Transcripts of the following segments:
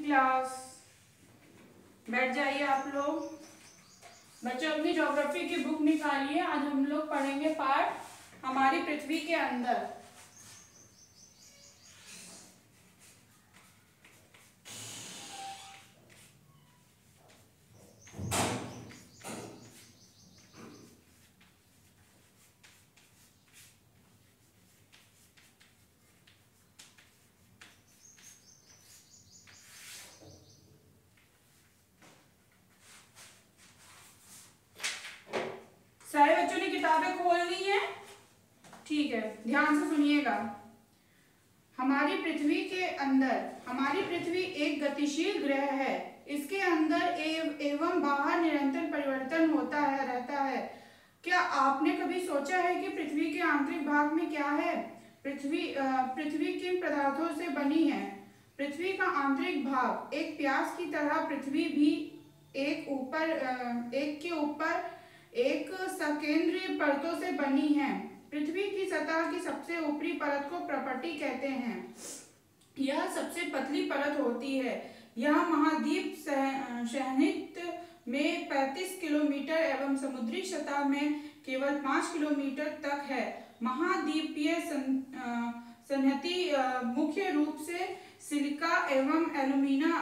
Class, बैठ जाइए आप लोग। बच्चों अपनी ज्योग्राफी की बुक निकालिए। आज हम लोग पढ़ेंगे पार्ट हमारी पृथ्वी के अंदर। सारे बच्चों ने किताबें खोल ली हैं? ठीक है, ध्यान से सुनिएगा। हमारी पृथ्वी के अंदर, हमारी पृथ्वी एक गतिशील ग्रह है। इसके अंदर एवं बाहर निरंतर परिवर्तन होता है रहता है। क्या आपने कभी सोचा है कि पृथ्वी के आंतरिक भाग में क्या है? पृथ्वी किन पदार्थों से बनी है? पृथ्वी का आंतरिक भाग एक प्यास की तरह, पृथ्वी भी एक के ऊपर एक सकेंद्रीय परतों से बनी है। पृथ्वी की सतह की सबसे ऊपरी परत को प्रपटी कहते हैं। यह सबसे पतली परत होती है। यह महाद्वीप सहित में 35 किलोमीटर एवं समुद्री सतह में केवल 5 किलोमीटर तक है। महाद्वीपीय संहति मुख्य रूप से सिलिका एवं एल्यूमिना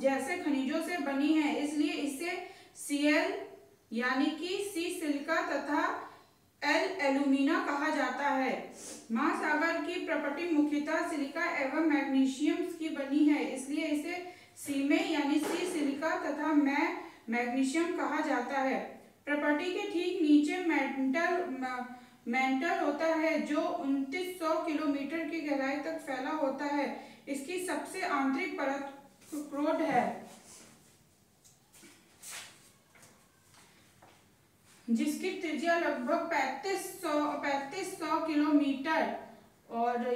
जैसे खनिजों से बनी है, इसलिए इसे Cl यानी कि सी सिलिका तथा एल एल्यूमिना कहा जाता है। महासागर की प्रपटी मुख्यतः सिलिका एवं मैग्नीशियम की बनी है, इसलिए इसे सीमे यानी सी सिलिका तथा मैग्नीशियम कहा जाता है। प्रपटी के ठीक नीचे मेंटल होता है जो 2900 किलोमीटर की गहराई तक फैला होता है। इसकी सबसे आंतरिक परत क्रोड है जिसकी त्रिज्या लगभग 3500 किलोमीटर और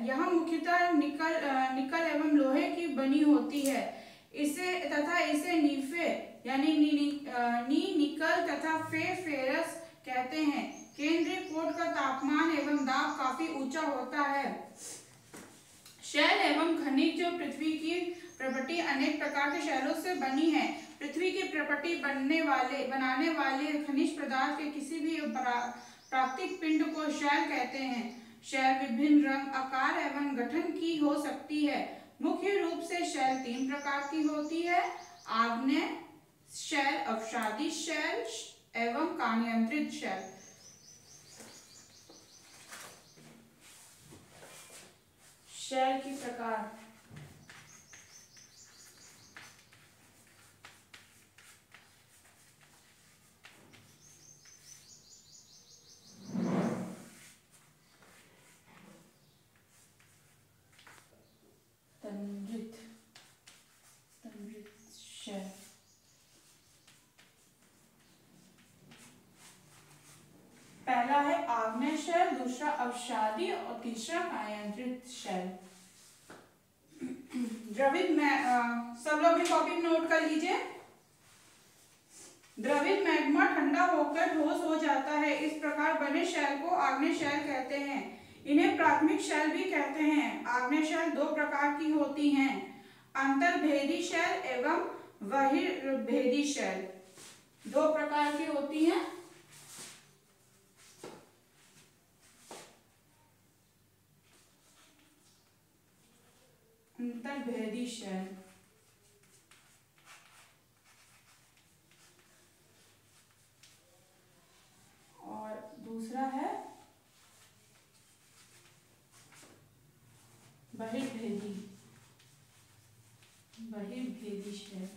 यह मुख्यतः निकल एवं लोहे की बनी होती है। इसे नीफे यानी निकल तथा फेरस कहते हैं। केंद्रीय कोड का तापमान एवं दाब काफी ऊंचा होता है। शैल एवं खनिज जो पृथ्वी की प्रपटी अनेक प्रकार के शैलों से बनी है। पृथ्वी की प्रपटी बनाने वाले खनिज पदार्थ के किसी भी प्राकृतिक पिंड को शैल कहते हैं। शैल विभिन्न रंग, आकार एवं गठन की हो सकती है। मुख्य रूप से शैल 3 प्रकार की होती है: आग्नेय शैल, अवसादी शैल एवं कानियंत्रित शैल। शैल की प्रकार शैल। पहला है आग्नेय शैल, दूसरा अवसादी और तीसरा कानियंत्रित शैल। द्रवित सब लोग अपनी कॉपी में नोट कर लीजिए। द्रवित मैग्मा ठंडा होकर ठोस हो जाता है। इस प्रकार बने शैल को आग्नेय शैल कहते हैं। इन्हें प्राथमिक शैल भी कहते हैं। आग्नेय शैल 2 प्रकार की होती हैं: अंतर्भेदी शैल एवं बहिर्भेदी शैल। 2 प्रकार की होती हैं। अंतर्भेदी शैल और दूसरा है बहिर्भेदी शैल।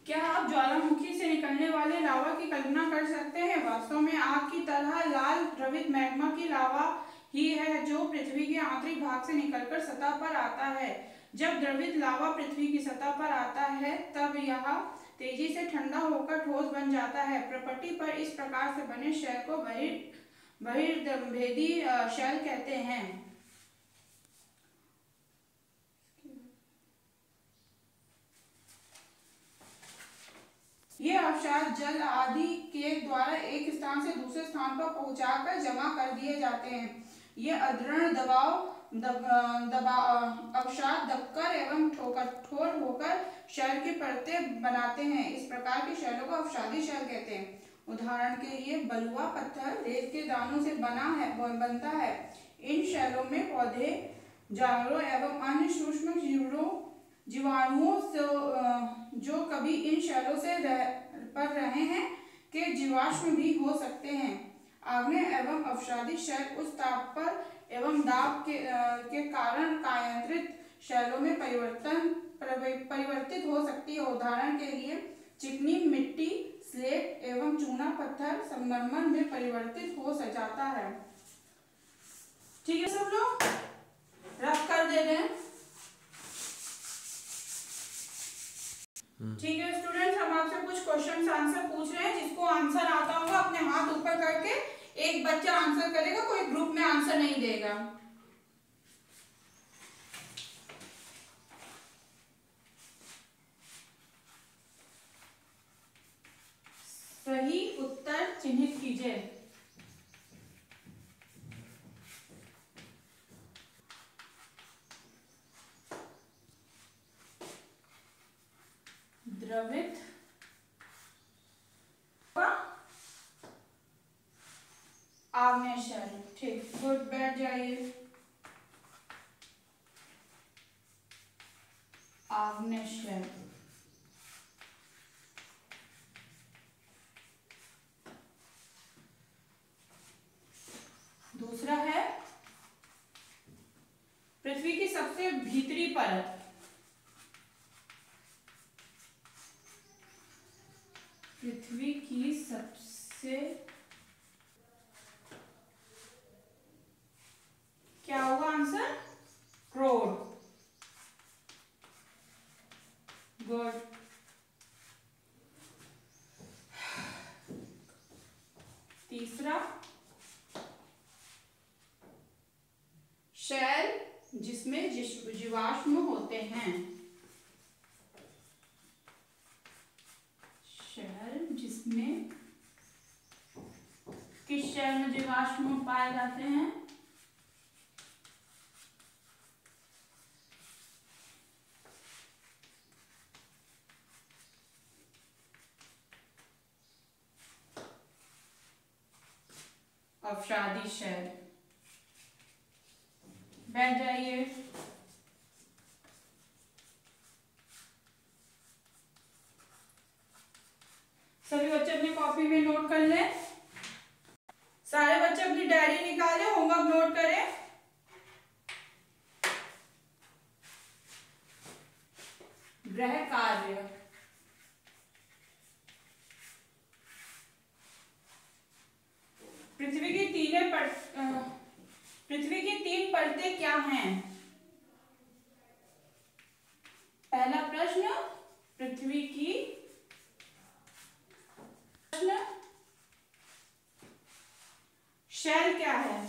क्या आप ज्वालामुखी से निकलने वाले लावा की कल्पना कर सकते हैं? वास्तव में आग की तरह लाल द्रवित मैग्मा की लावा ही है जो पृथ्वी के आंतरिक भाग से निकलकर सतह पर आता है। जब द्रवित लावा पृथ्वी की सतह पर आता है तब यह तेजी से ठंडा होकर ठोस बन जाता है। प्रपटी पर इस प्रकार से बने शैल को बहिर्भेदी शैल कहते हैं। ये अवसाद जल आदि के द्वारा एक स्थान से दूसरे स्थान पर पहुंचाकर जमा कर दिए जाते हैं। ये अधरण अवसाद दबकर एवं कठोर होकर शैल की परतें बनाते हैं। इस प्रकार के शैलों को अवसादी शैल कहते हैं। उदाहरण के लिए बलुआ पत्थर रेत के दानों से बनता है। इन शैलों में पौधे, जानवरों एवं अन्य सूक्ष्म जीवाणुओं जो कभी इन शैलों से पर रहे हैं के जीवाश्म भी हो सकते हैं। आग्नेय एवं अवसादी शैल उस ताप पर एवं दाब के कारण कायांतरित शैलों में परिवर्तित हो सकती है। उदाहरण के लिए चिकनी मिट्टी स्लेट एवं चूना पत्थर संगमरमर में परिवर्तित हो जाता है। ठीक है सब लोग, रफ कर दे रहे हैं। ठीक है स्टूडेंट्स, हम आपसे कुछ क्वेश्चन आंसर पूछ रहे हैं। जिसको आंसर आता होगा अपने हाथ ऊपर करके एक बच्चा आंसर करेगा, कोई ग्रुप में आंसर नहीं देगा। सही उत्तर चिन्हित कीजिए। द्रवित आग्नेय शैल। ठीक, गुड, बैठ जाइए। आग्नेय शैल। दूसरा है पृथ्वी की सबसे भीतरी परत। पृथ्वी की सबसे, क्या होगा आंसर? क्रोर। गुड। तीसरा शैल जिसमें जीवाश्म होते हैं। शैल जिसमें, किस शैल में जीवाश्म पाए जाते हैं? अवसादी शैल। बैठ जाइए। सभी बच्चे अपनी कॉपी में नोट कर लें। सारे बच्चे अपनी डायरी निकालें, होमवर्क नोट करें। गृह कार्य। पृथ्वी की तीन परतें क्या हैं? पहला प्रश्न, पृथ्वी की शैल क्या है?